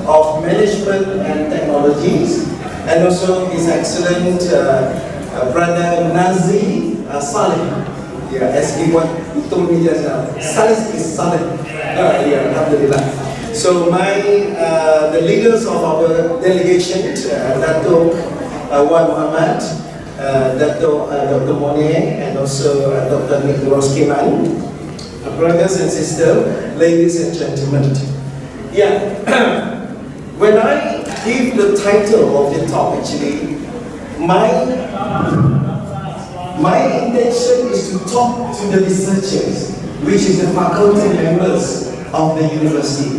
of Management and Technologies, and also His Excellent Brother Nazi Saleh. Yeah, as he told me just now, Saleh is Saleh. Yeah, alhamdulillah. So the leaders of our delegation, Datuk Muhammad, Dr. Monet, and also Dr. Nicholas Kiman, brothers and sisters, ladies and gentlemen. Yeah, when I give the title of the talk, actually, my intention is to talk to the researchers, which is the faculty members of the university,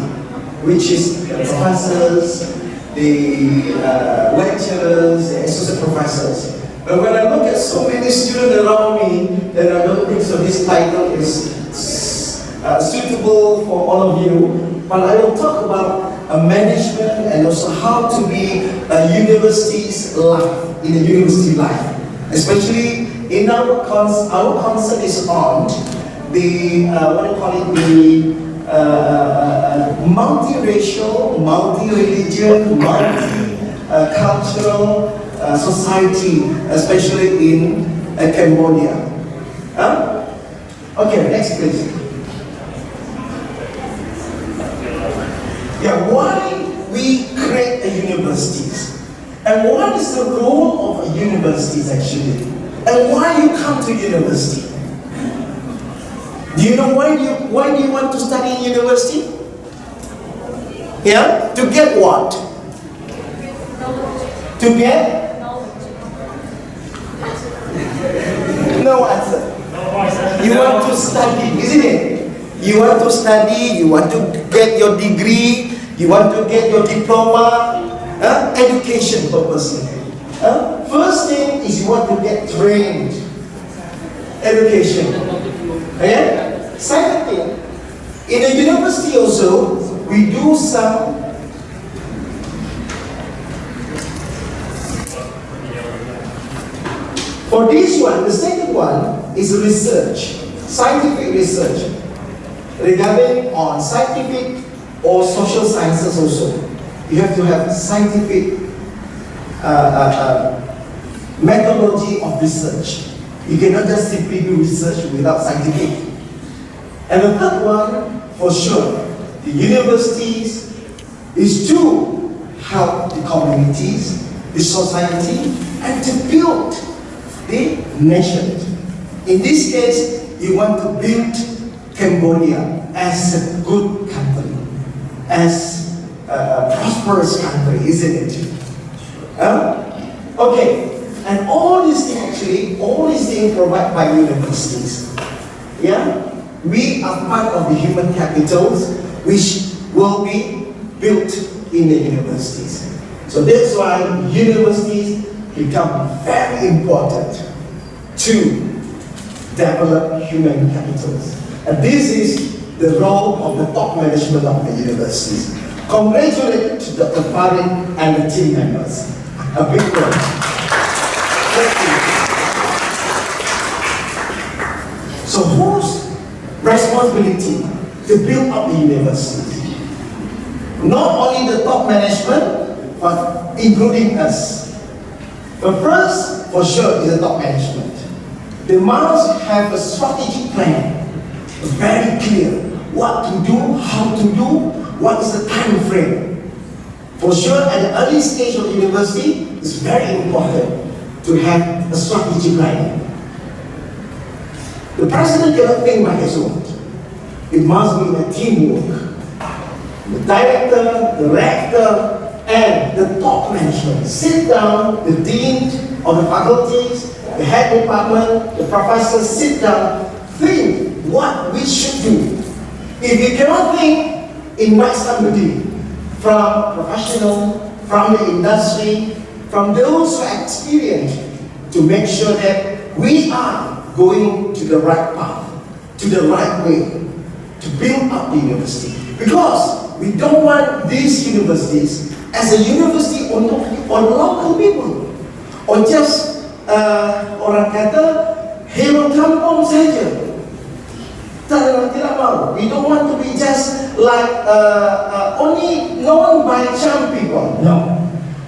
which is the professors, the lecturers, the associate professors. But when I look at so many students around me, then I don't think so this title is suitable for all of you. But I will talk about management and also how to be a university's life, in a university life. Especially in our concern is on the, multiracial, multi-religion, multi-cultural society, especially in Cambodia. Okay, next please. Yeah, why we create a universities? And what is the role of a universities actually? And why you come to university? Do you know why do you want to study in university? Yeah? To get what? To get? No answer. You want to study, isn't it? You want to study, you want to get your degree, you want to get your diploma, education purpose. First thing is you want to get trained. Education. Okay? Second thing, in the university also, we do some for this one, the second one is research, scientific research regarding on scientific or social sciences also. You have to have scientific methodology of research. You cannot just simply do research without scientific. And the third one, for sure, the universities is to help the communities, the society, and to build the nation. In this case, you want to build Cambodia as a good country, as a prosperous country, isn't it? Okay, and all these things actually, all these things provided by universities. Yeah, we are part of the human capitals which will be built in the universities. So that's why universities become very important to develop human capitals. And this is the role of the top management of the universities. Congratulations to Dr. Farid and the team members. A big word. Thank you. So whose responsibility to build up the university? Not only the top management, but including us. But first, for sure, is the top management. They must have a strategic plan, very clear, what to do, how to do, what is the time frame. For sure, at the early stage of university, it's very important to have a strategic plan. The president cannot think by his own. It must be a teamwork. The director, the rector, and the top management sit down, the dean of the faculties, the head department, the professors sit down, think what we should do. If you cannot think, invite somebody from professional, from the industry, from those who are experienced to make sure that we are going to the right path, to the right way, to build up the university. Because we don't want these universities as a university on local people, or just orang kata hero kampung saja. Tidak mahu. We don't want to be just like only known by some people. No.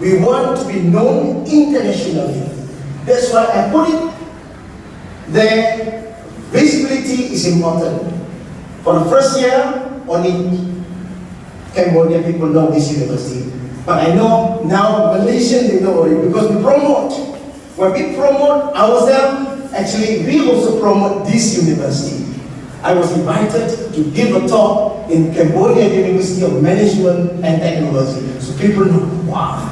We want to be known internationally. That's why I put it there. Visibility is important. For the first year, only Cambodian people know this university. But I know now Malaysians, they know it because we promote. When we promote ourselves, actually we also promote this university. I was invited to give a talk in Cambodian University of Management and Technology. So people know, wow,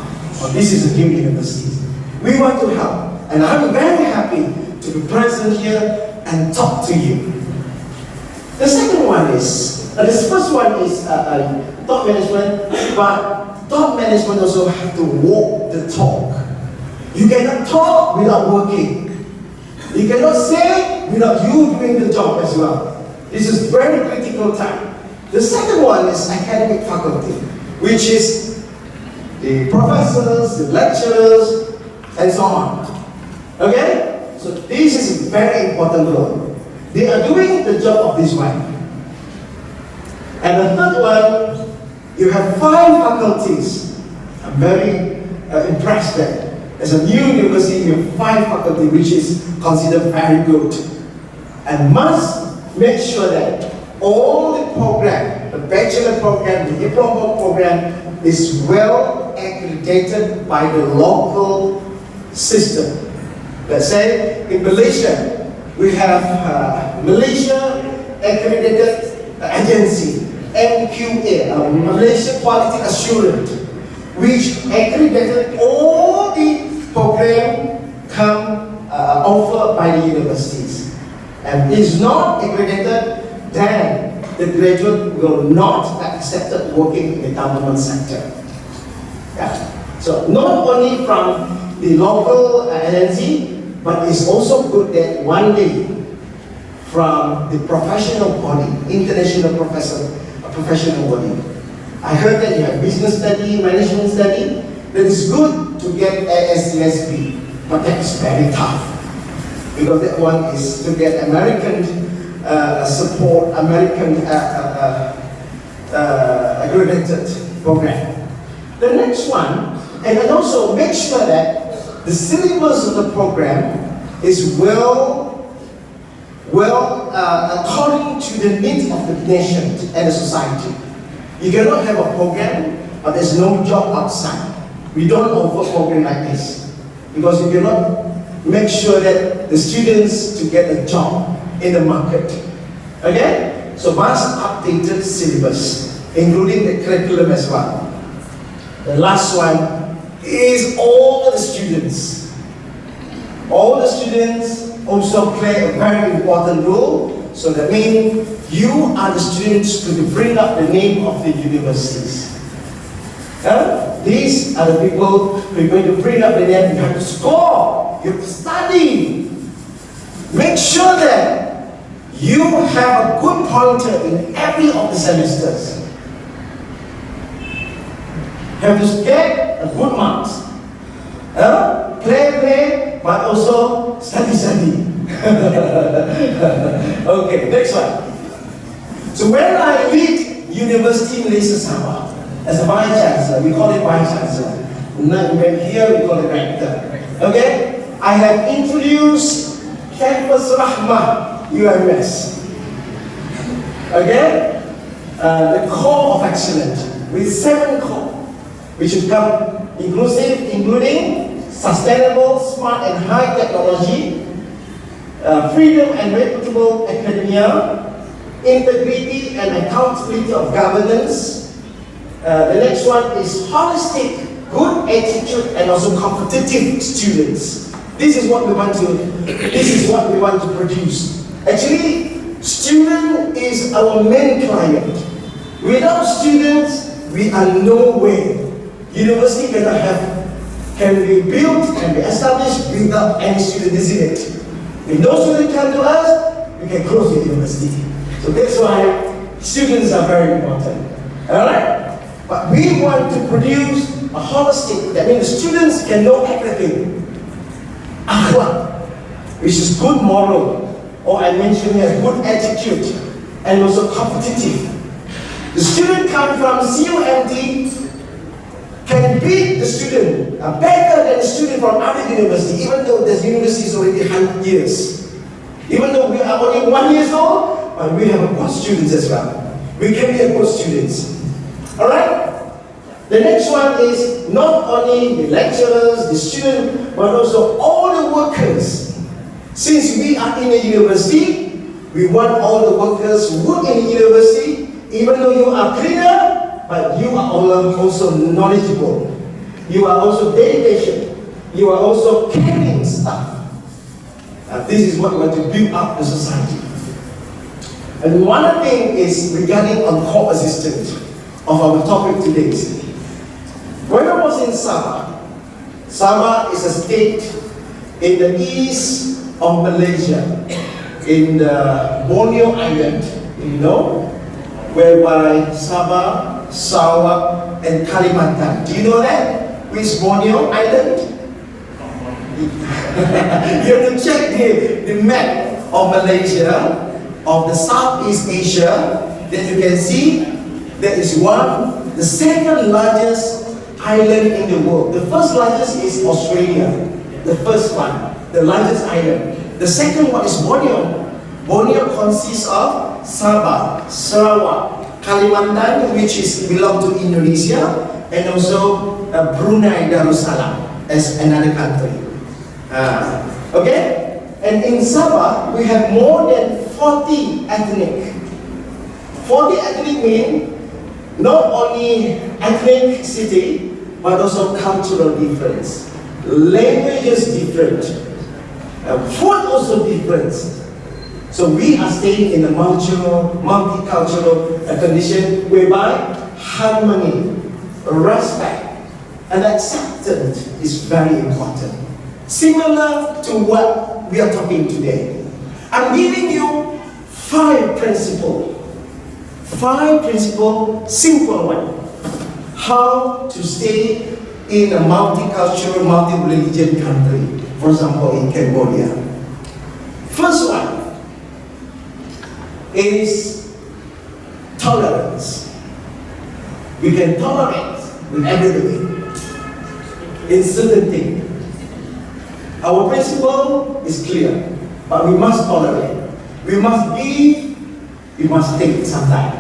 this is a new university. We want to help. And I'm very happy to be present here and talk to you. The second one is, this first one is top management, but top management also have to walk the talk. You cannot talk without working. You cannot say without you doing the job as well. This is very critical time. The second one is academic faculty, which is the professors, the lecturers, and so on. Okay? So this is a very important role. They are doing the job of this one. And the third one, you have 5 faculties. I'm very impressed that as a new university, you have 5 faculty, which is considered very good. And must make sure that all the program, the bachelor program, the diploma program, is well accredited by the local system. Let's say in Malaysia, we have Malaysia Accredited Agency, MQA, Malaysia Quality Assurance, which accredited all the program offered by the universities. And is not accredited, then the graduate will not be accepted working in the government sector. Yeah. So not only from the local agency, but it's also good that one day from the professional body, international professional body. I heard that you have business study, management study. That is good to get ASCSB, but that is very tough. Because that one is to get American support, American accredited program. The next one, and then also make sure that the syllabus of the program is well according to the needs of the nation and the society. You cannot have a program, but there's no job outside. We don't offer program like this because you cannot make sure that the students to get a job in the market. Okay? So must updated syllabus, including the curriculum as well. The last one is all the students. All the students also play a very important role. So that means you are the students to bring up the name of the universities. These are the people who are going to bring up the name. You have to score. You have to study. Make sure that you have a good pointer in every of the semesters. You have to get a good marks. Play, but also study. Okay, next one. So when I lead University Malaysia Sabah as a Vice Chancellor, we call it Vice Chancellor. When here we call it Rector. Okay? I have introduced Campus Rahmah UMS. Okay? The core of excellence with 7 core, which should come inclusive, including sustainable, smart and high technology, freedom and reputable academia, integrity and accountability of governance. The next one is holistic, good attitude and also competitive students. This is what we want to produce. Actually, student is our main client. Without students, we are nowhere. University can be built, can be established without any student, isn't it? If no student come to us, we can close the university. So that's why students are very important. Alright? But we want to produce a holistic, that means the students can know everything. Akhlaq, which is good moral, or I mentioned here, good attitude, and also competitive. The student come from CUMT can beat the student better than the student from other university, even though the university is already 100 years. Even though we are only 1 year old, but we have good students as well. We can be good students. Alright? The next one is not only the lecturers, the students, but also all the workers. Since we are in a university, we want all the workers who work in the university, even though you are cleaner, but you are also knowledgeable. You are also dedication. You are also caring staff. This is what we want to build up the society. And one thing is regarding on core assistance of our topic today. When I was in Sabah, Sabah is a state in the east of Malaysia, in the Borneo Island, you know, whereby Sabah, Sarawak, and Kalimantan. Do you know that? Which Borneo Island? You have to check the map of Malaysia, of the Southeast Asia, then you can see there is the second largest island in the world. The first largest is Australia, the first one, the largest island. The second one is Borneo. Borneo consists of Sabah, Sarawak, Kalimantan, which belong to Indonesia, and also Brunei Darussalam as another country. Okay? And in Sabah, we have more than 40 ethnic. 40 ethnic mean not only ethnicity, but also cultural difference. Languages different. Food also different. So we are staying in a multicultural condition whereby harmony, respect, and acceptance is very important. Similar to what we are talking today. I'm giving you 5 principles. 5 principles, simple one. How to stay in a multicultural, multi-religion country. For example, in Cambodia. First one is tolerance. We can tolerate with everybody in certain things. Our principle is clear, but we must tolerate. We must give, we must take sometimes.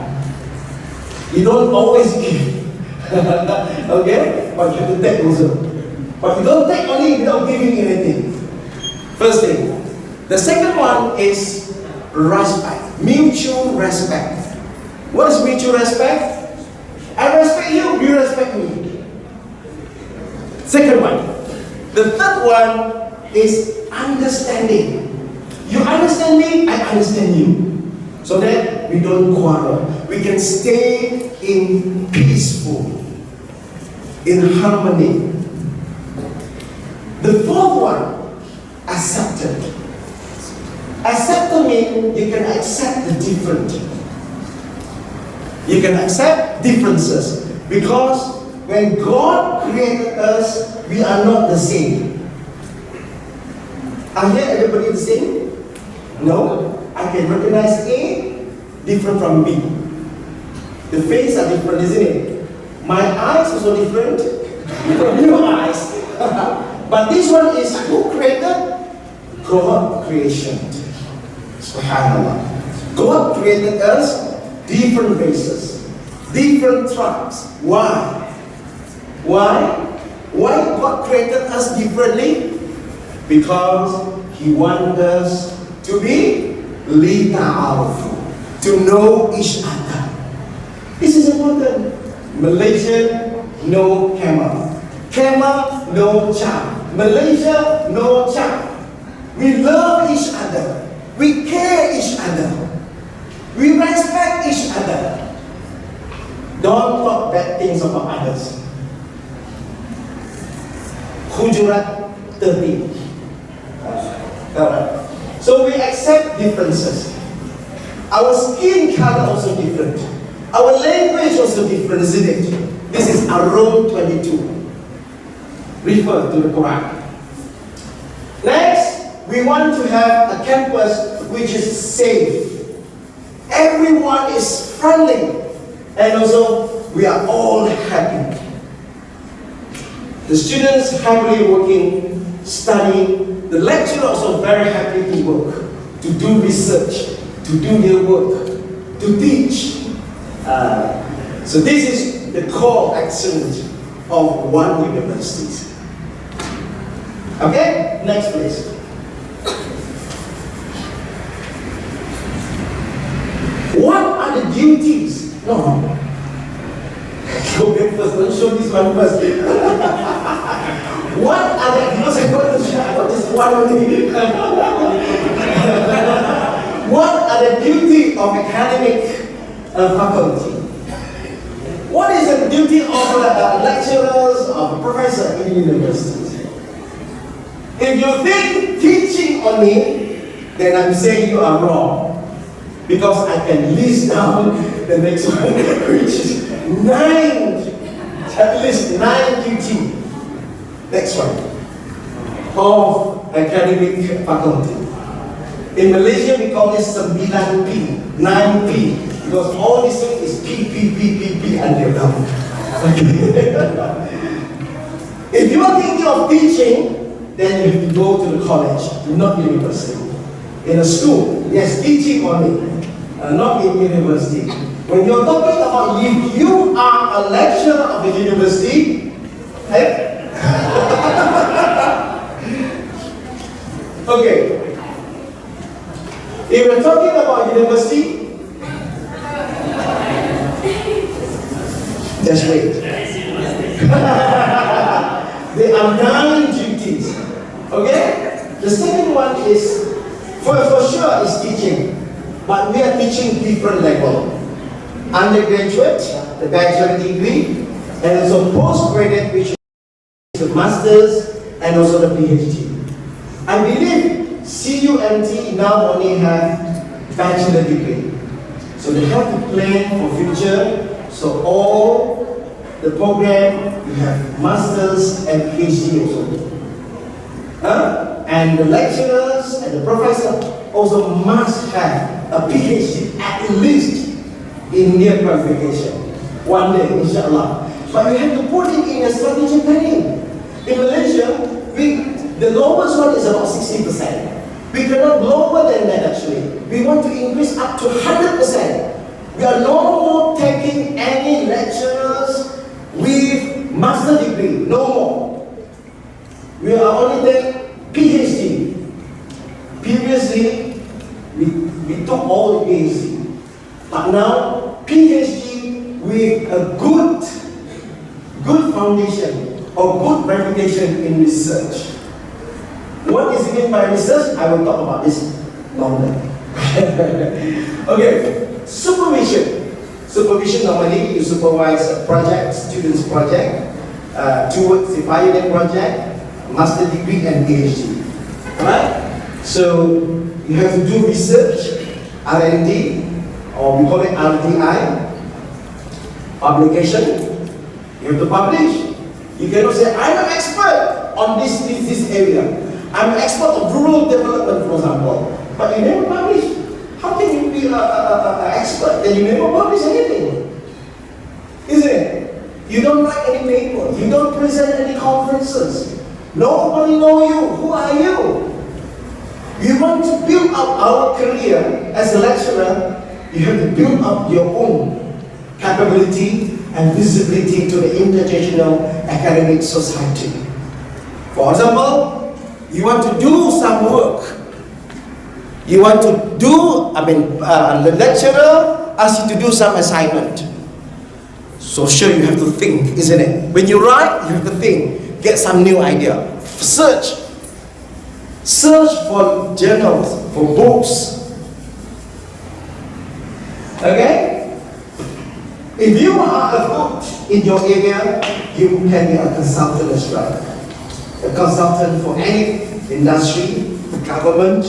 You don't always give, okay? But you have to take also. But you don't take only without giving anything. First thing. The second one is respect, mutual respect. What is mutual respect? I respect you, you respect me. Second one. The third one is understanding. You understand me, I understand you. So that we don't quarrel. We can stay in peaceful, in harmony. The fourth one, acceptance. Acceptance means you can accept the different. You can accept differences. Because when God created us, we are not the same. Are here everybody the same? No. I can recognize A different from B. The face are different, isn't it? My eyes also different from your eyes. But this one is who created? God creation. SubhanAllah. God created us different races, different tribes. Why? Why? Why God created us differently? Because He wants us to be lita'arufu, to know each other. This is important. Malaysian, no camel. Camel, no child. Malaysia, no child. We love each other. We care each other. We respect each other. Don't talk bad things about others. Hujurat 13. So we accept differences. Our skin color also different. Our language also different, isn't it? This is Rome 22. Refer to the Quran. Next, we want to have a campus which is safe. Everyone is friendly, and also we are all happy. The students happily working, studying. The lecturer also very happy to work, to do research, to do their work, to teach. So this is the core accent of one university. Okay, next please. What are the duties? No. Go back first, don't show this one first. What are the, because I'm going to show this one only. What are the duties of academic faculty? What is the duty of lecturers, of professors in universities? If you think teaching only, then I'm saying you are wrong. Because I can list down the next one, which is 9, at least 9 duties. Next one, of academic faculty. In Malaysia, we call this 9P, 9P, because all this thing is P until now. If you are thinking of teaching, then you have to go to the college, not university. In a school, yes, teaching only, not in university. When you're talking about if you are a lecturer of a university, okay. If we're talking about university, just wait. There are 9 duties. Okay? The second one is, for sure, is teaching. But we are teaching different level. Undergraduate, the bachelor degree, and also postgraduate, which is the master's, and also the PhD. I believe CUMT now only have bachelor degree. So they have to plan for future. So all the program, you have masters and PhD also. And the lecturers and the professor also must have a PhD at least in their qualification. One day, inshallah. But we have to put it in a strategic planning. In Malaysia, the lowest one is about 60%. We cannot lower than that actually. We want to increase up to 100%. We are no more taking any lecturers with master degree, no more. We are only taking PhD. Previously, we took all the PhD. But now, PhD with a good foundation or good reputation in research. What is meant by research? I will talk about this longer. Okay, supervision. Supervision, normally you supervise a project, student's project, towards the pioneer project, master degree and PhD. Alright? So you have to do research, R&D, or we call it RTI, publication. You have to publish. You cannot say, I'm an expert on this area. I'm an expert of rural development, for example. But you never publish. How can you be an expert and you never publish anything? Isn't it? You don't write any paper. You don't present any conferences. Nobody knows you. Who are you? You want to build up our career as a lecturer, you have to build up your own capability and visibility to the international academic society. For example, you want to do some work. You want to do, the lecturer asks you to do some assignment. So sure you have to think, isn't it? When you write, you have to think, get some new idea. Search for journals, for books. Okay? If you are a good in your area, you can be a consultant as well. A consultant for any industry, government.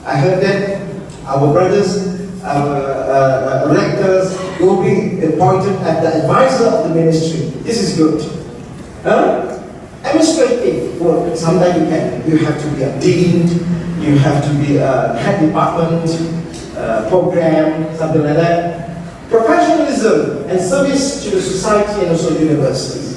I heard that our brothers, our rectors will be appointed as the advisor of the ministry. This is good. Administrative work, sometimes you have to be a dean, you have to be a head department, program, something like that. Professionalism and service to the society and also universities.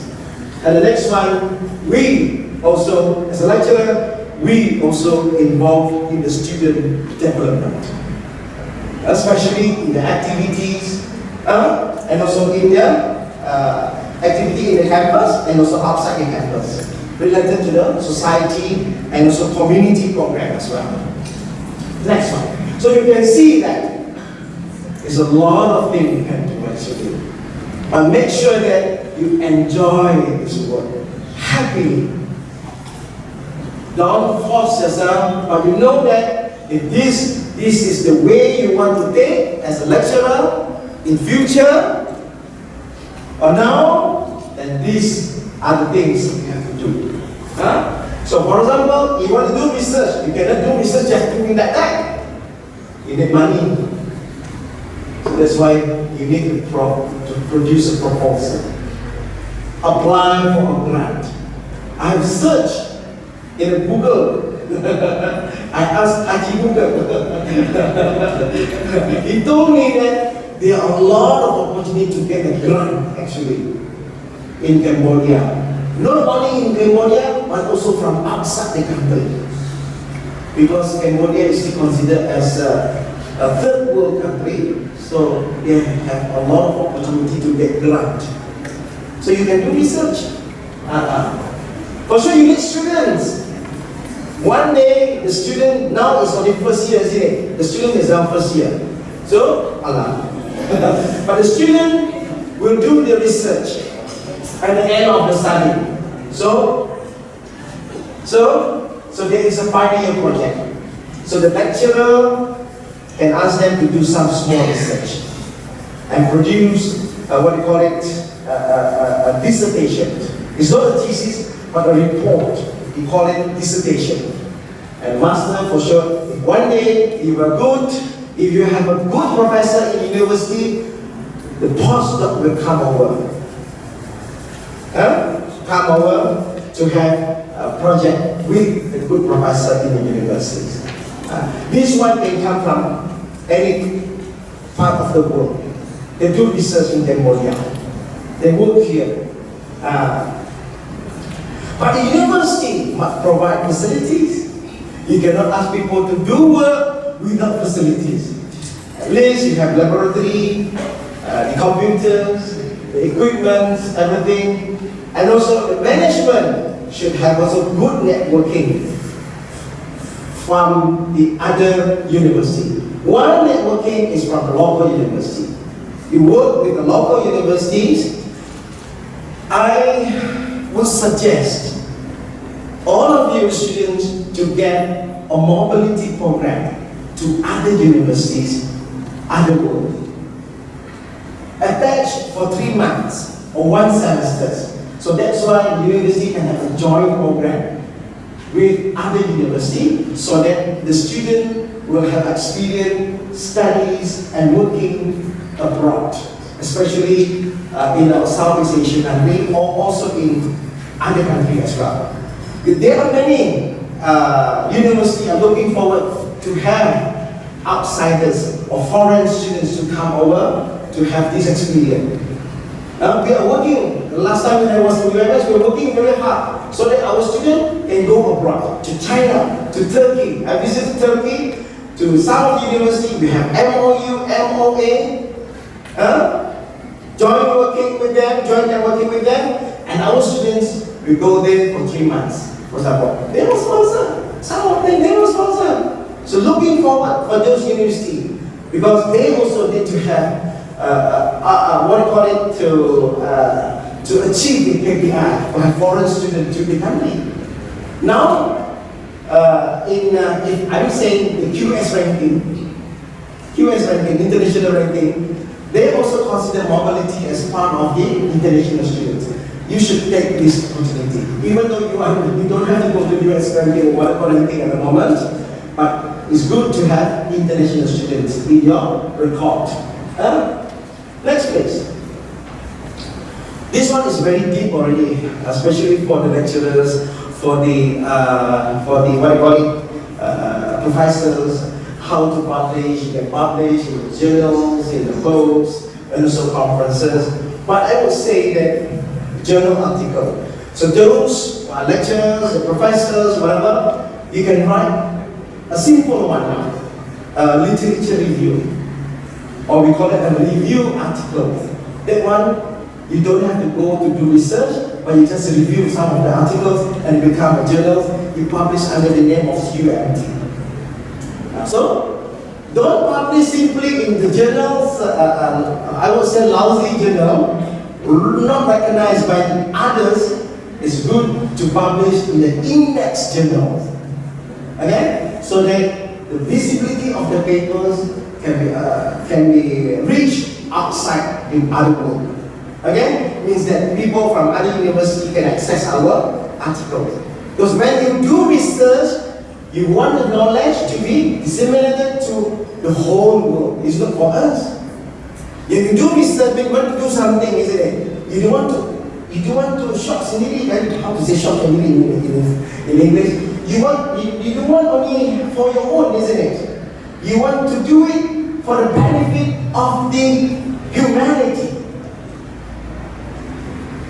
And the next one, we also, as a lecturer, we also involved in the student development, especially in the activities and also in the activity in the campus and also outside the campus, related to the society and also community program as well. Next one. So you can see that there's a lot of things you can do actually. But make sure that you enjoy this work happily. Don't force yourself, but you know that if this is the way you want to take as a lecturer in future or now, then these are the things you have to do. So for example, you want to do research, you cannot do research just doing that. You need money. So that's why you need to produce a proposal. Apply for a grant. I have searched in Google. I asked IKIM. He told me that there are a lot of opportunities to get a grant actually in Cambodia. Not only in Cambodia, but also from outside the country. Because Cambodia is still considered as a third world country, so they have a lot of opportunity to get grant. So you can do research. For sure you need students. One day the student now is only first year, isn't it? The student is now first year. So, but the student will do the research at the end of the study. So there is a 5-year project. So the lecturer can ask them to do some small research and produce a dissertation. It's not a thesis, but a report. We call it dissertation. And master, for sure, if one day you are good, if you have a good professor in university, the postdoc will come over. Come over to have a project with a good professor in the universities. This one can come from any part of the world. They do research in Cambodia. They work here. But the university must provide facilities. You cannot ask people to do work without facilities. At least you have laboratory, the computers, the equipment, everything. And also the management should have also good networking from the other university. One networking is from the local university. You work with the local universities. I would suggest all of your students to get a mobility program to other universities, other world. Attached for 3 months or 1 semester. So that's why the university can have a joint program with other universities so that the student will have experience, studies and working abroad, especially in our Southeast Asian country or also in other countries as well. There are many universities are looking forward to have outsiders or foreign students to come over to have this experience. We are working, last time when I was in the US, we were working very hard so that our students can go abroad, to China, to Turkey. I visited Turkey, to Sabah University, we have MOU, MOA, joint networking with them, and our students will go there for 3 months. For example, they will sponsor, some of them they will sponsor. So looking forward for those universities, because they also need to have to achieve the KPI for a foreign student to the country. Now, if I'm saying the QS ranking, international ranking, they also consider mobility as part of the international students. You should take this opportunity, even though you don't have to go to US ranking or anything at the moment, but it's good to have international students in your record. Next please. This one is very deep already, especially for the lecturers, for the professors. how to publish. You can publish in the journals, in the books, and also conferences. But I would say that journal article. So those who are lecturers, the professors, whatever, you can write a simple one now, a literature review, or we call it a review article. That one, you don't have to go to do research, but you just review some of the articles and become a journal. You publish under the name of UMT. So, don't publish simply in the journals, I would say lousy journal, not recognized by others. It's good to publish in the index journals. Okay? So that the visibility of the papers can be reached outside in other world. Okay? Means that people from other universities can access our articles. Because when you do research, you want the knowledge to be disseminated to the whole world. It's not for us. If you do research, you want to do something, isn't it? You don't want to shock sendiri, how to say shock sendiri in English. You don't want only for your own, isn't it? You want to do it for the benefit of the humanity.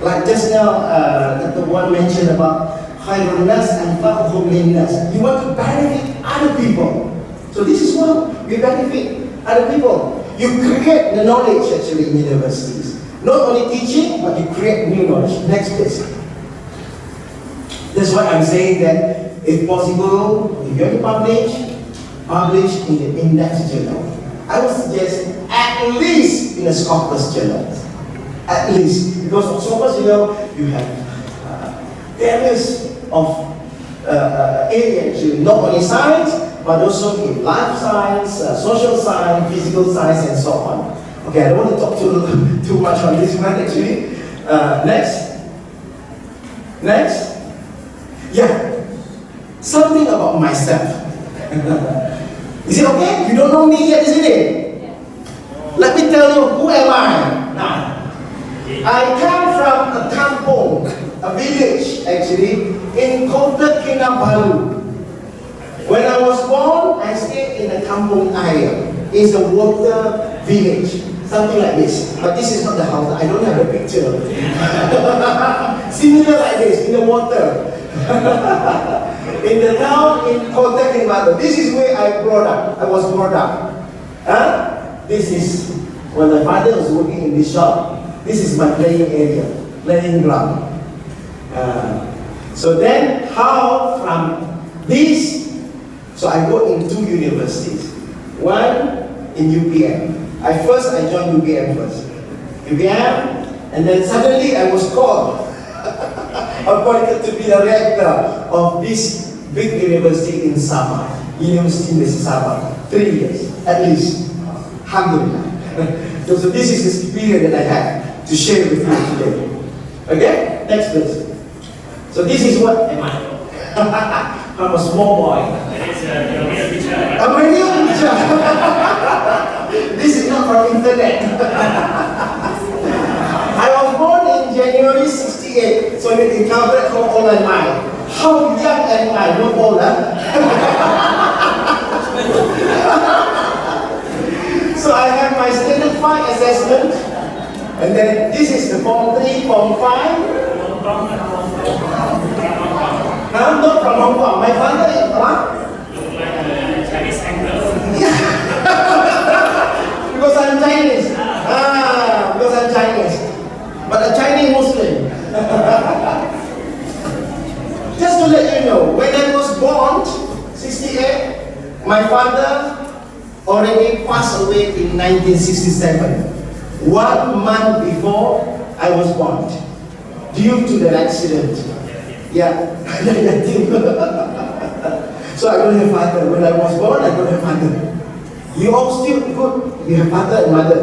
Like just now, the one mentioned about khairun nas anfa'uhum linnas. You want to benefit other people. So this is what we benefit other people. You create the knowledge actually in universities. Not only teaching, but you create new knowledge. Next please. That's why I'm saying that if possible, if you have to publish in the index journal. I would suggest at least in a Scopus journal. At least. Because of Scopus, you have areas of areas, not only science, but also in life science, social science, physical science, and so on. Okay, I don't want to talk too much on this one actually. Next. Yeah, something about myself. Is it okay? You don't know me yet, isn't it? Let me tell you, who am I now? I come from a kampung, a village actually, in Kota Kinabalu. When I was born, I stayed in the kampung area. It's a water village, something like this. But this is not the house, I don't have a picture. Similar like this, in the water. In the town in Kota Kinabalu. This is where I was brought up. This is when my father was working in this shop. This is my playing area, playing ground. So then, how from this, so I go in 2 universities. One in UPM. I joined UPM first. UPM, and then suddenly I was called, appointed to be the rector of this big university in Sabah, University in Sabah. 3 years, at least. Alhamdulillah. So this is the experience that I have to share with you today. Okay? Next please. So this is what am I? I'm a small boy. I'm a real teacher. This is not from internet. I was born in January 68, so you can calculate how old am I. How young am I? No older. So I have my standard 5 assessment, and then this is the form 3, form 5. I'm not from Hong Kong. My father is Chinese actor. Because I'm Chinese. Because I'm Chinese. But a Chinese Muslim. Just to let you know, when I was born, 68, my father already passed away in 1967. 1 month before I was born. Due to the accident. Yeah. So I don't have father. When I was born, I don't have father. You all still good. You have father and mother.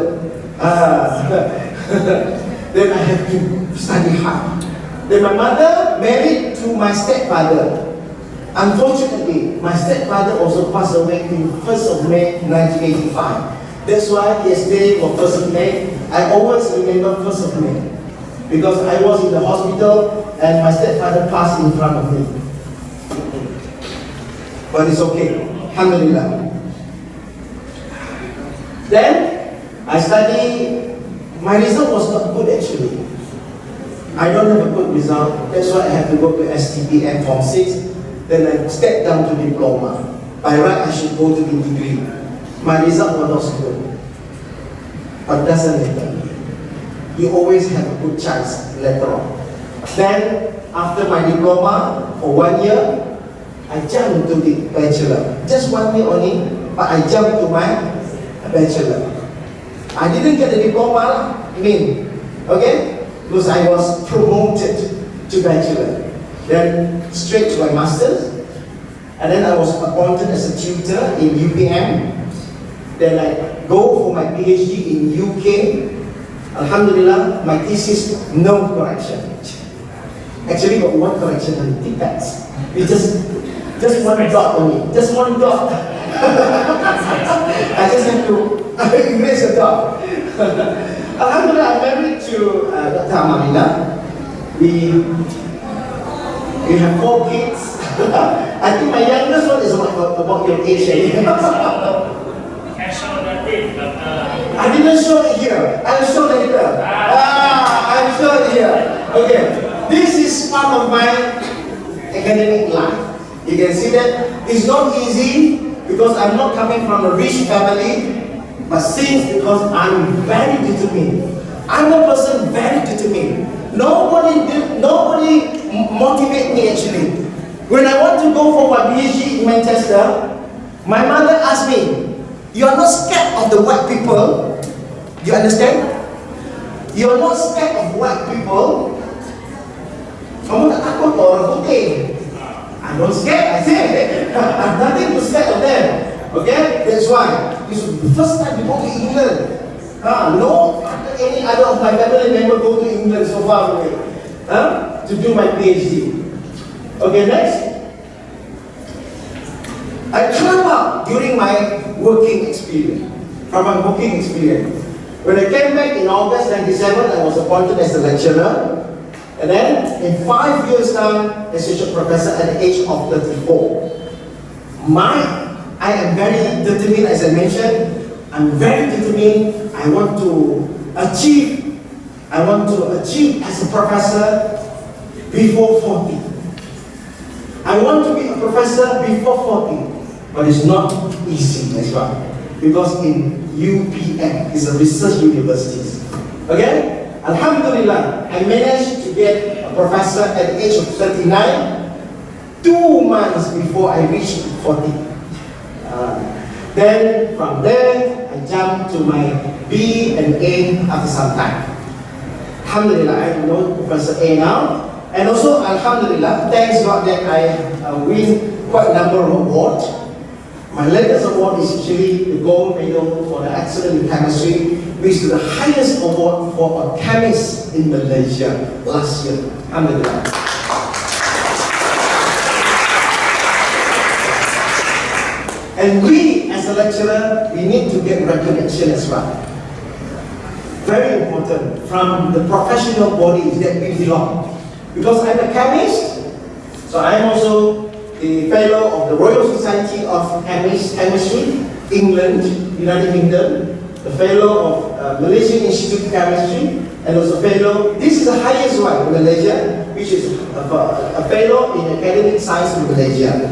Then I have to study hard. Then my mother married to my stepfather. Unfortunately, my stepfather also passed away in 1st of May 1985. That's why yesterday for 1st of May, I always remember 1st of May. Because I was in the hospital and my stepfather passed in front of me. But it's okay. Alhamdulillah. Then I study. My result was not good actually. I don't have a good result. That's why I have to go to STPM Form 6. Then I step down to diploma. By right, I should go to the degree. My result was not so good. But doesn't matter. You always have a good chance later on. Then, after my diploma, for 1 year, I jumped to the bachelor. Just 1 year only, but I jumped to my bachelor. I didn't get the diploma, okay? Because I was promoted to bachelor. Then straight to my master's. And then I was appointed as a tutor in UPM. Then I go for my PhD in UK. Alhamdulillah, my thesis, no correction. Actually got one correction on defects. It's just one dot only. Just one dot. I just have to erase a dot. Alhamdulillah, I'm married to Dr. Amalina. We have 4 kids. I think my youngest one is about your age. I didn't show it here. I'll show later. I'll show it here. Okay. This is part of my academic life. You can see that it's not easy because I'm not coming from a rich family. But since because I'm very determined, I'm a person very determined. Nobody motivate me actually. When I want to go for my PhD in Manchester, my mother asked me, "You are not scared of the white people? You understand? You are not scared of white people? Kamu tak takut orang putih?" I'm not scared. I said, I have nothing to scared of them. Okay, that's why. This is the first time we go to England. No any other of my family member go to England so far away to do my PhD. Okay, next. I climb up during my working experience. From my working experience. When I came back in August 1997, I was appointed as a lecturer. And then in 5 years' time, associate professor at the age of 34. I am very determined, as I mentioned. I'm very determined. I want to achieve as a professor before 40. I want to be a professor before 40. But it's not easy as well. Because in UPM is a research university. Okay? Alhamdulillah, I managed to get a professor at the age of 39, 2 months before I reached 40. Then from there, I jumped to my B and A after some time. Alhamdulillah, I know Professor A now. And also, Alhamdulillah, thanks God that I win quite a number of awards. My latest award is actually the gold medal for the excellence in chemistry, which is the highest award for a chemist in Malaysia last year. Alhamdulillah. And we, as a lecturer, we need to get recognition as well. Very important from the professional bodies that we belong. Because I'm a chemist, so I'm also the fellow of the Royal Society of Chemistry, England, United Kingdom, the fellow of Malaysian Institute of Chemistry, and also fellow, this is the highest one in Malaysia, which is a fellow in academic science in Malaysia.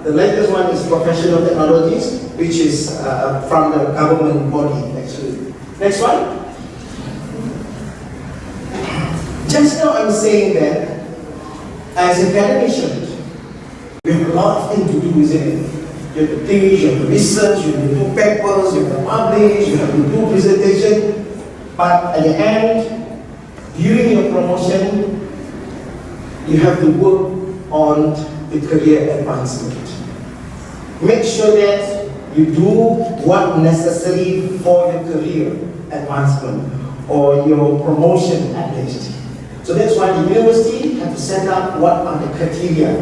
The latest one is professional technologies, which is from the government body actually. Next one. Just now I'm saying that as academicians, we have a lot of things to do, isn't it? You have to teach, you have to research, you have to do papers, you have to publish, you have to do presentation. But at the end, during your promotion, you have to work on the career advancement. Make sure that you do what necessary for your career advancement or your promotion at least. So that's why the university have to set up what are the criteria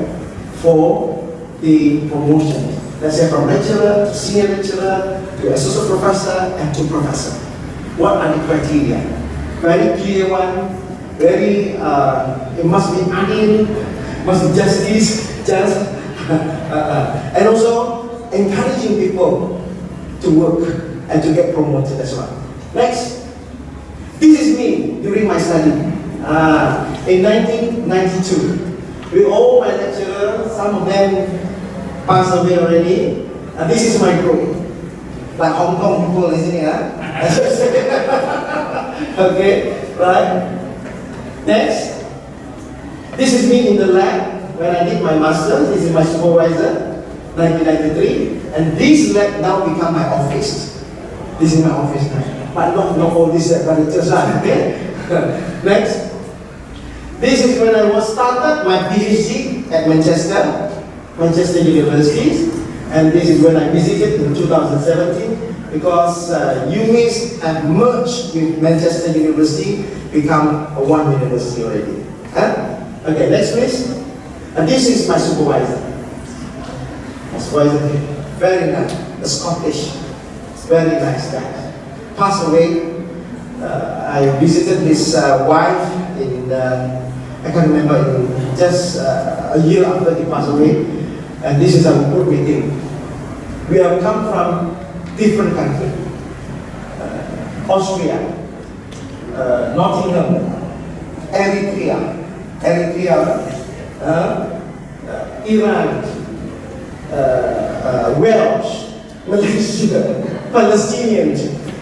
for the promotion. Let's say from lecturer to senior lecturer to associate professor and to professor. What are the criteria? Very clear one. Very it must be adil, must be just, and also encouraging people to work and to get promoted as well. Next. This is me during my study. In 1992. With all my lecturers, some of them passed away already. This is my group. Like Hong Kong people, isn't it? Okay, right? Next. This is me in the lab when I did my master's. This is my supervisor, 1993. And this lab now become my office. This is my office now. But not all these apparatus, okay? Next. This is when I was started my PhD at Manchester University. And this is when I visited in 2017 because UMIS have merged with Manchester University, become one university already. Okay, next please. And this is my supervisor. My supervisor, very nice, a Scottish, very nice guy. Passed away. I visited his wife in, I can't remember, in just a year after he passed away. And this is our group meeting. We have come from different countries. Austria, Nottingham, Eritrea, Iran, Welsh, Malaysia, Palestinians.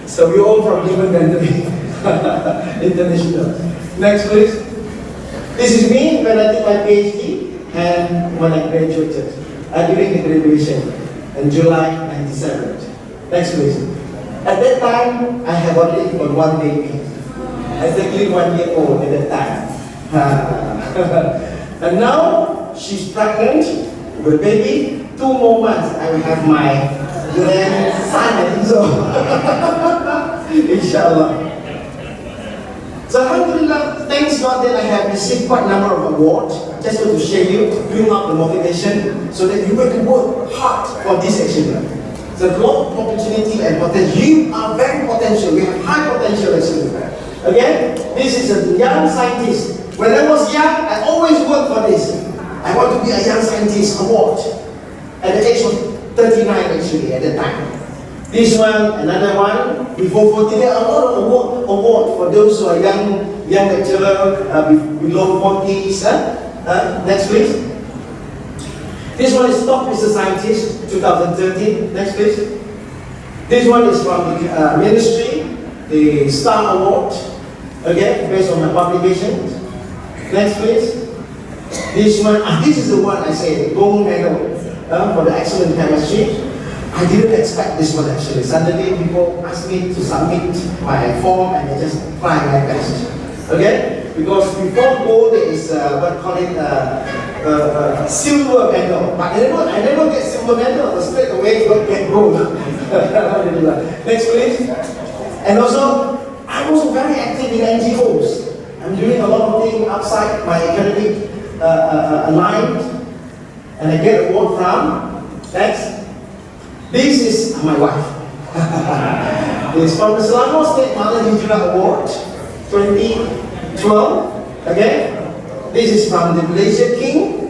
So we're all from different countries. International. Next please. This is me when I did my PhD and when I graduated. During the graduation in July 97. Next please. At that time, I have already got one baby. Exactly 1 year old at that time. And now, she's pregnant with a baby. 2 more months, I will have my grandson, I think so. Inshallah. So alhamdulillah, thanks God that I have received quite a number of awards. Just want to share you, bring up the motivation so that you can work hard for this achievement. It's a lot of opportunity and potential. You are very potential. We have high potential actually. Again, this is a young scientist. When I was young, I always worked for this. I want to be a young scientist award at the age of 39 actually at that time. This one, another one, before 40, there are a lot of award for those who are young lecturer, below 40s. Next please. This one is top research scientist, 2013. Next please. This one is from the ministry, the Star Award, okay, based on my publications. Next please. This one, this is the one I say, gold medal for the excellent chemistry. I didn't expect this one actually. Suddenly people asked me to submit my form and I just try my best. Okay? Because before gold there is what call it silver medal. But I never get silver medal, but straight away I get gold. Next please. And also, I'm also very active in NGOs. I'm doing a lot of things outside my academic line. And I get award from, next. This is my wife. This is from the Selangor State Malaysıa Award 2012. Okay. This is from the Malaysia King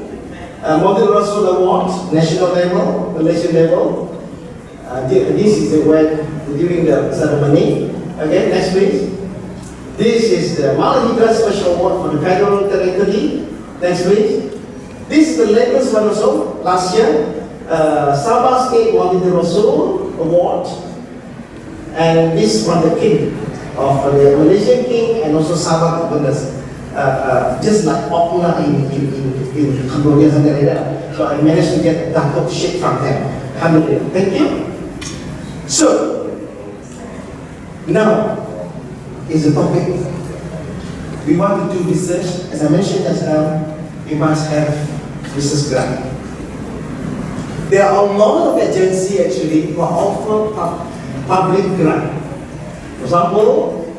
Model Rasul Award, national level, Malaysian level. This is the award during the ceremony. Okay, next please. This is the Malaysıa Special Award for the Federal Territory. Next please. This is the latest one also, last year. Sabah State Model Rasul Award. And this from the King of the Malaysian King and also Sabah governors. Just like popular in Cambodian something like that. So I managed to get Datuk ChM from them. Alhamdulillah. Thank you. So now is the topic. We want to do research. As I mentioned just now, we must have research grant. There are a lot of agencies actually who offer public grant. For example,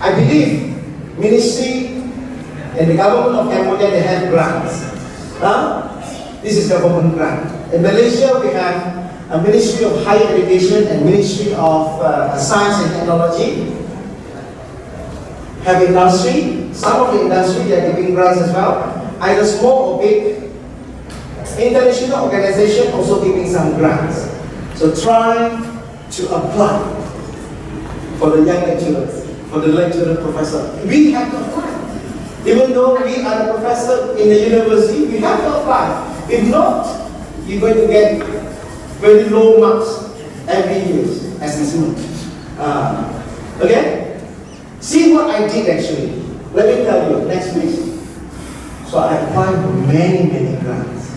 I believe Ministry and the government of Cambodia, they have grants. This is government grant. In Malaysia, we have a Ministry of Higher Education and Ministry of Science and Technology. Have industry. Some of the industry, they are giving grants as well. Either small or big. International organization also giving some grants. So try to apply for the young lecturers, for the lecturer professor. We have to apply. Even though we are a professor in the university, we have to apply. If not, you're going to get very low marks every year as assessment. Okay? See what I did actually. Let me tell you, next week. So I applied for many grants.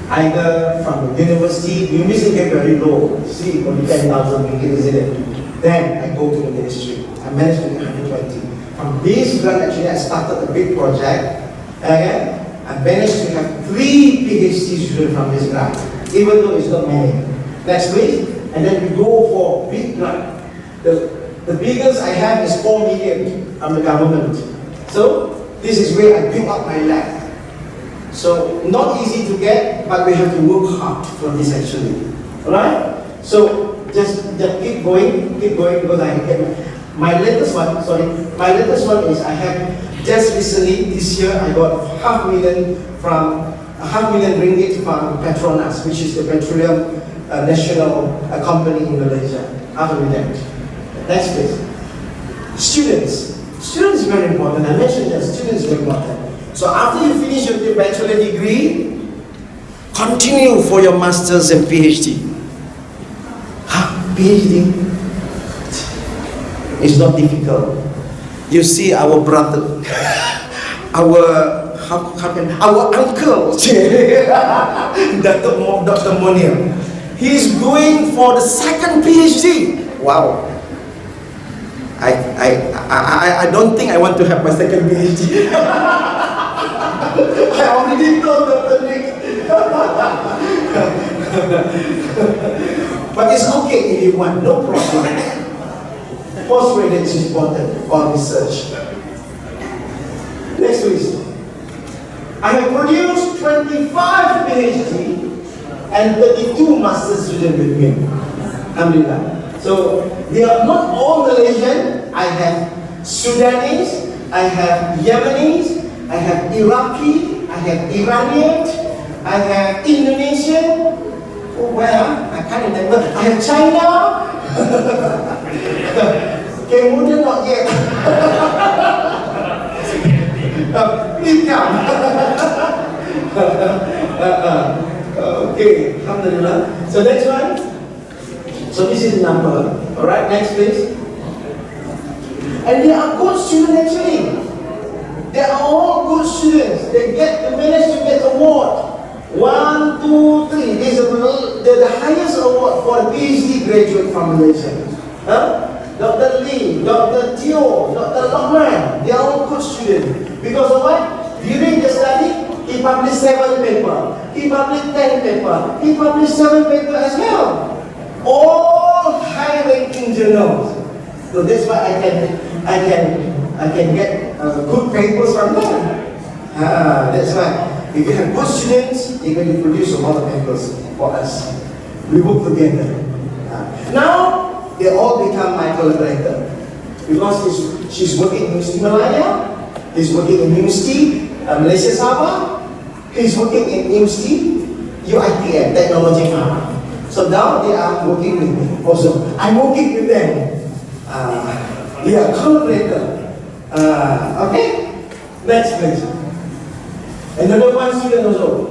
Either from the university get very low. See, only 10,000 ringgit, isn't it? Then I go to the ministry. I managed to get 120. From this grant, actually, I started a big project. Okay? I managed to have 3 PhD students from this grant, even though it's not many. Next week, and then we go for big grant. The biggest I have is 4 million from the government. So this is where I built up my lab. So not easy to get, but we have to work hard for this actually. Alright? So just keep going because I get my latest one is I have just recently this year I got half million ringgit from Petronas, which is the petroleum national company in Malaysia. Half a million. Next please. Students is very important. I mentioned that students is very important. So after you finish your bachelor degree, continue for your masters and PhD. PhD is not difficult. You see our brother, our uncle, Dr. Monir, he's going for the 2nd PhD. Wow. I don't think I want to have my 2nd PhD. I already told Dr. Nick. But it's okay if you want, no problem. Postgraduate is important for research. Next please. I have produced 25 PhD and 32 master students with me. Alhamdulillah. So they are not all Malaysian. I have Sudanese, I have Yemenis, I have Iraqi, I have Iranian, I have Indonesian. Oh, where? I can't remember. I have China. Cambodian not yet. Please come. Okay, alhamdulillah. So next one. So this is the number. Alright, next please. And they are good students actually. They are all good students. They manage to get award. 1, 2, 3. This is the highest award for a PhD graduate from Malaysia. Dr. Lee, Dr. Teo, Dr. Lokman, they are all good students. Because of what? During the study, he published 7 papers. He published 10 papers. He published 7 papers as well. All high-ranking journals. So that's why I can get good papers from them. That's why. If you have good students, they're going to produce a lot of papers for us. We work together. Now, they all become my collaborator. Because she's working in University Malaya, he's working in University Malaysia Sabah, he's working in University IKIM, Technology Farm. So now they are working with me. Also, I'm working with them. They are collaborator. Okay? Next please. Another one student also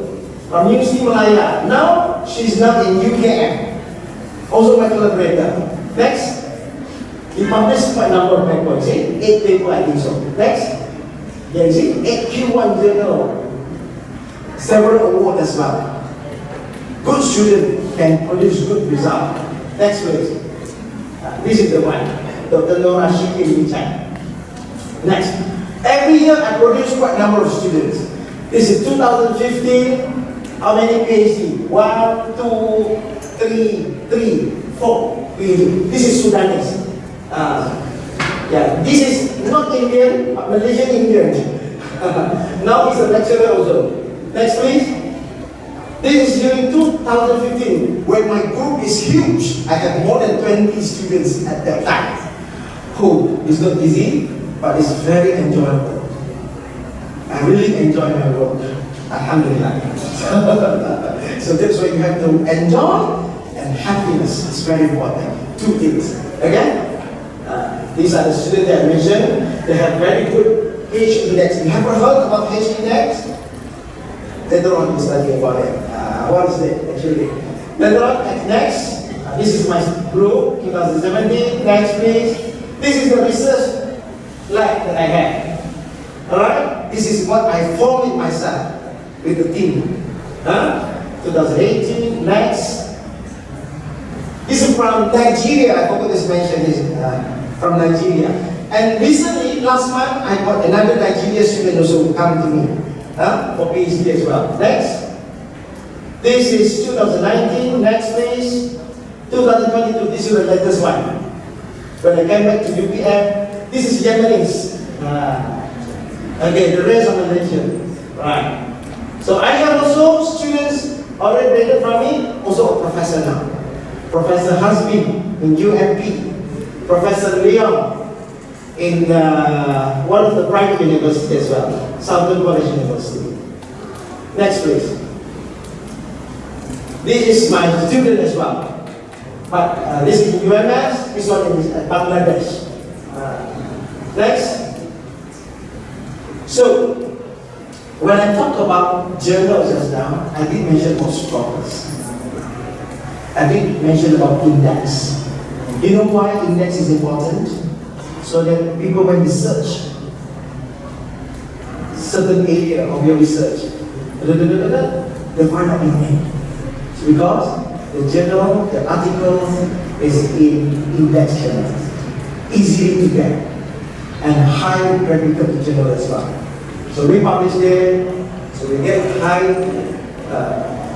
from University Malaya. Now she's now in UKM. Also my collaborator. Next. He published quite a number of papers. See? 8 papers I think so. Next. Yeah, you see? 8Q1 journal. Several awards as well. Good student can produce good result. Next please. This is the one. Dr. Nora Shiki in China. Next. Every year I produce quite a number of students. This is 2015. How many PhD? 1, 2, 3, 4 PhD. This is Sudanese. Yeah, this is not Indian, but Malaysian Indian. Now he's a lecturer also. Next please. This is during 2015, when my group is huge. I have more than 20 students at that time. Oh, it's not easy, but it's very enjoyable. I really enjoy my work. Alhamdulillah. So that's why you have to enjoy and and happiness is very important. Two things. Again, these are the students that I mentioned. They have very good H index. You ever heard about H index? Later on, we study about it. What is it actually? Later on, next, this is my group, 2017. Next, please. This is the research lab that I have. Alright? This is what I formed myself with the team. 2018. Next. This is from Nigeria. I forgot to mention this. From Nigeria. And recently, last month, I got another Nigerian student also come to me for PhD as well. Next. This is 2019. Next, please. 2022. This is the latest one. When I came back to UPM, this is Yemenis. Okay, the rest of the religion. Right. So I have also students already graduated from me, also a professor now. Professor Hasbi in UMP. Professor Leon in one of the private universities as well, Southern College University. Next, please. This is my student as well. But this is UMS, this one is Bangladesh. Next. So, when I talk about journals just now, I did mention about scholars. I did mention about index. You know why index is important? So that people when research certain area of your research, they find out your name. Because the journal, the article is in index journal, easily to get, and high reputable journal as well. So we publish there, so we get high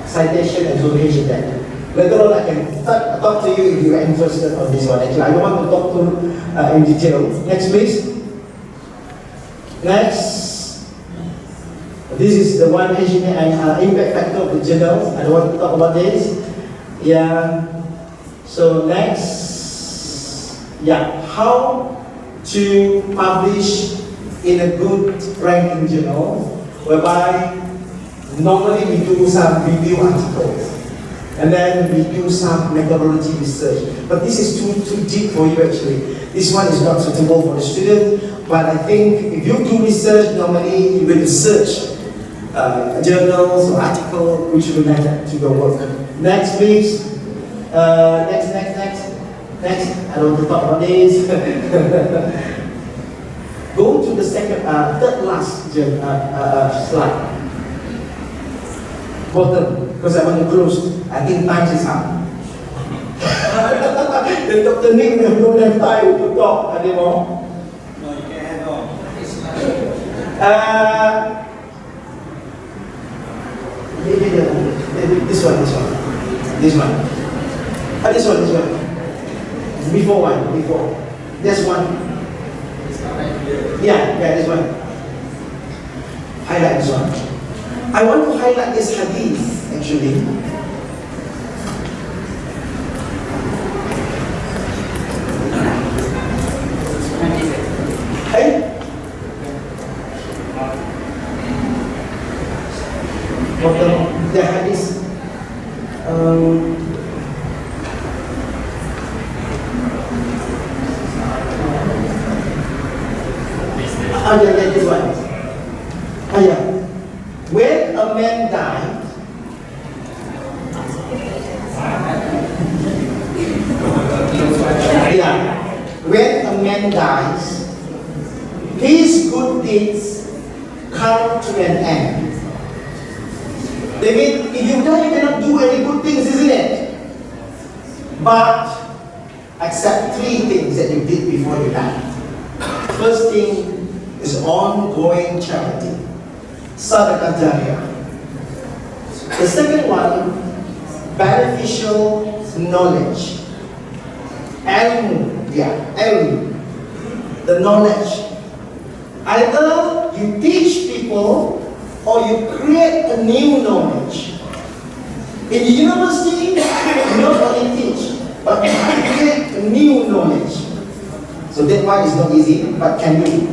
citation and citation there. Later on, I can talk to you if you are interested on this one. Actually, I don't want to talk to in detail. Next, please. Next. This is the one impact factor of the journals. I don't want to talk about this. Yeah. So next. Yeah. How to publish in a good ranking journal, whereby normally we do some review articles. And then we do some methodology research. But this is too deep for you actually. This one is not suitable for the student. But I think if you do research, normally you will research journals or articles which relate to your work. Next, please. Next. I don't want to talk about this. Go to the third last slide. Bottom, because I want to close. I think time is up. The Dr. Nick don't have time to talk anymore. No, you can head on. This one. This one. Before. This one. Yeah, this one. Highlight this one. I want to highlight this hadith actually. Hey? What the hadith? This one. Yeah. When a man died, when a man dies, his good deeds come to an end. They mean, if you die, you cannot do any good things, isn't it? But accept three things that you did before you died. First thing is ongoing charity. Sadaqah Jariyah. The second one, beneficial knowledge. Ilm, the knowledge. Either you teach people or you create a new knowledge. In the university, you not only teach, but you create a new knowledge. So that one is not easy, but can be.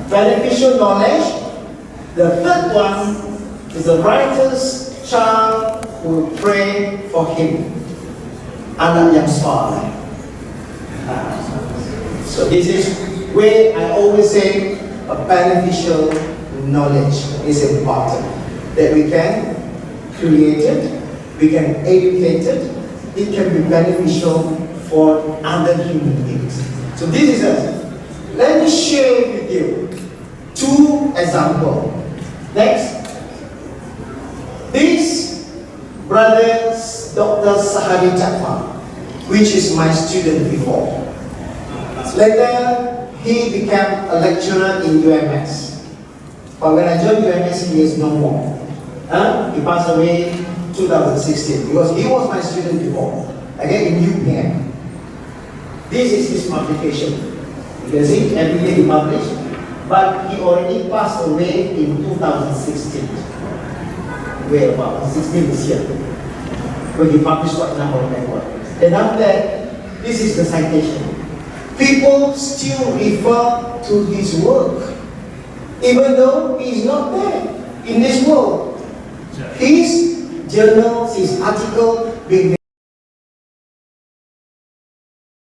Beneficial knowledge. The third one is the righteous child who will pray for him. anak yang soleh. So this is where I always say a beneficial knowledge is important. That we can create it, we can educate it, it can be beneficial for other human beings. So this is let me share with you 2 examples. Next, this brother Dr. Sahari Chakma, which is my student before. Later, he became a lecturer in UMS. But when I joined UMS, he is no more. He passed away 2016 because he was my student before. Again, in UPM. This is his publication. You can see every day he published, but he already passed away in 2016. Where about 16 this year, when he published what number of record. And after that, this is the citation. People still refer to his work, even though he is not there in this world. His journals, his article being